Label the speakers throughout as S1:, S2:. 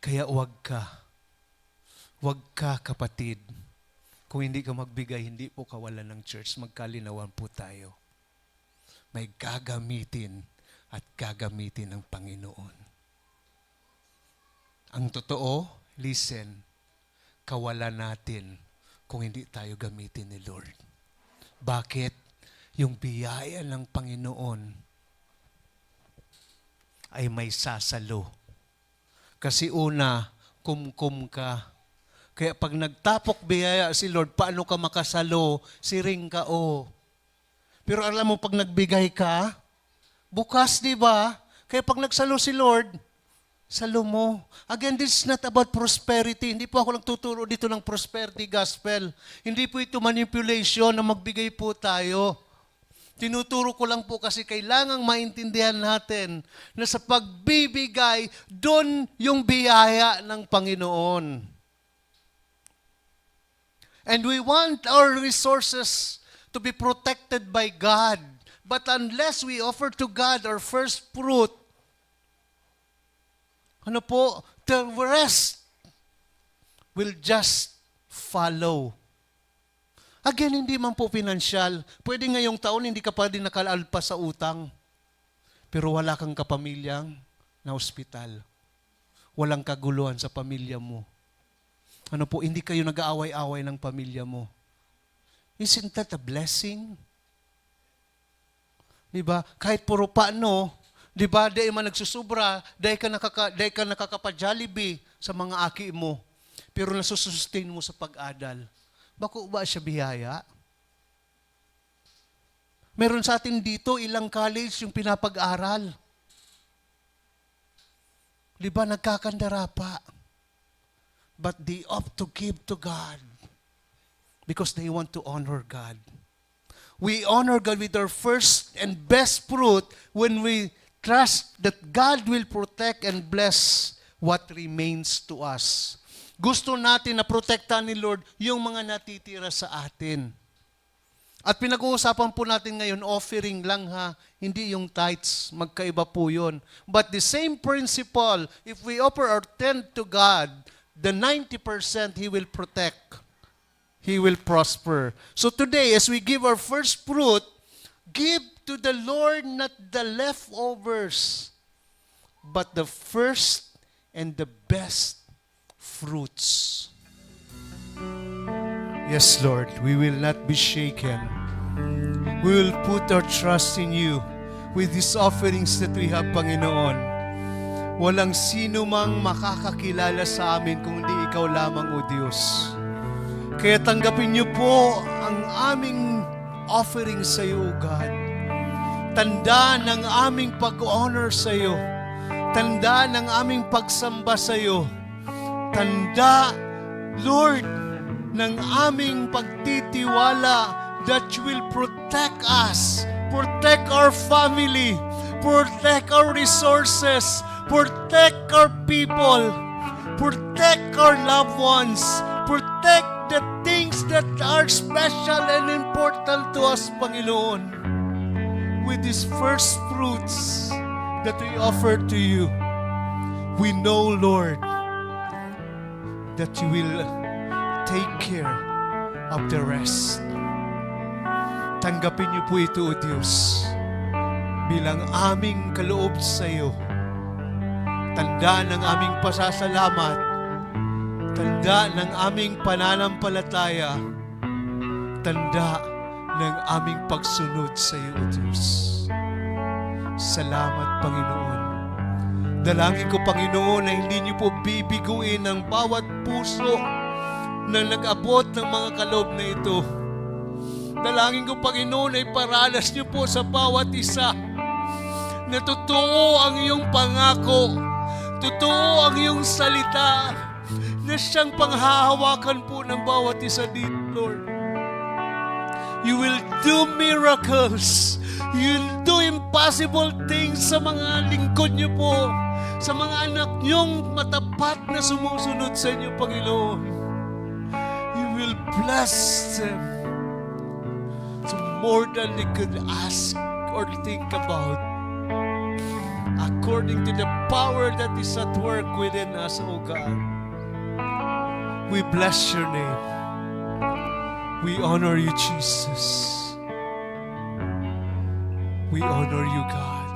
S1: Kaya wag ka kapatid. Kung hindi ka magbigay, hindi po kawalan ng church. Magkalinawan po tayo. May gagamitin at gagamitin ng Panginoon. Ang totoo, listen, kawalan natin kung hindi tayo gamitin ni Lord. Bakit? Yung biyaya ng Panginoon ay may sasalo. Kasi una, kumkum ka. Kaya pag nagtapok biyaya si Lord, paano ka makasalo? Siring ka, oh. Pero alam mo, pag nagbigay ka, bukas, di ba? Kaya pag nagsalo si Lord, salo mo. Again, this is not about prosperity. Hindi po ako nagtuturo dito ng prosperity gospel. Hindi po ito manipulation na magbigay po tayo. Tinuturo ko lang po kasi kailangang maintindihan natin na sa pagbibigay, doon yung biyaya ng Panginoon. And we want our resources to be protected by God. But unless we offer to God our first fruit, the rest will just follow. Again, hindi man po pinansyal. Pwede ngayong taon, hindi ka pa din nakaalpa sa utang. Pero wala kang kapamilyang na ospital. Walang kaguluhan sa pamilya mo. Hindi kayo nag-aaway-away ng pamilya mo. Isn't that a blessing? Diba? Kahit puro paano, diba, dahil man nagsusubra, dahil ka nakakapa-Jollibee sa mga aki mo, pero nasusustain mo sa pag-adal. Bako ba siya biyaya? Meron sa atin dito, ilang college yung pinapag-aral. Diba, nagkakandara pa. But they opt to give to God because they want to honor God. We honor God with our first and best fruit when we trust that God will protect and bless what remains to us. Gusto natin na protektahan ni Lord yung mga natitira sa atin. At pinag-uusapan po natin ngayon, offering lang ha, hindi yung tithes, magkaiba po yun. But the same principle, if we offer our tenth to God, the 90% He will protect. He will prosper. So today, as we give our first fruit, give to the Lord not the leftovers, but the first and the best fruits. Yes, Lord, we will not be shaken. We will put our trust in You with these offerings that we have, Panginoon. Walang sino mang makakakilala sa amin kung di Ikaw lamang, O Diyos. Kaya tanggapin niyo po ang aming offering sa iyo, O God. Tanda ng aming pag-honor sa iyo. Tanda ng aming pagsamba sa iyo. Tanda, Lord, ng aming pagtitiwala that You will protect us, protect our family, protect our resources, protect our people, protect our loved ones, protect the things that are special and important to us, Panginoon. With these first fruits that we offer to You, we know, Lord, that You will take care of the rest. Tanggapin niyo po ito, O Diyos, bilang aming kaloob sa iyo. Tanda ng aming pasasalamat, tanda ng aming pananampalataya, tanda ng aming pagsunod sa iyo, O Diyos. Salamat, Panginoon. Dalangin ko, Panginoon, na hindi niyo po bibiguin ang bawat puso na nag-abot ng mga kaloob na ito. Dalangin ko, Panginoon, ay paranas niyo po sa bawat isa na totoo ang iyong pangako, totoo ang iyong salita, na siyang panghahawakan po ng bawat isa dito, Lord. You will do miracles. You will do impossible things sa mga lingkod niyo po, sa mga anak niyong matapat na sumusunod sa inyo, Panginoon. You will bless them to more than they could ask or think about. according to the power that is at work within us, O God. We bless your name. We honor you, Jesus. We honor you, God.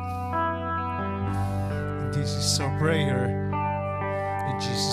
S1: And this is our prayer in Jesus'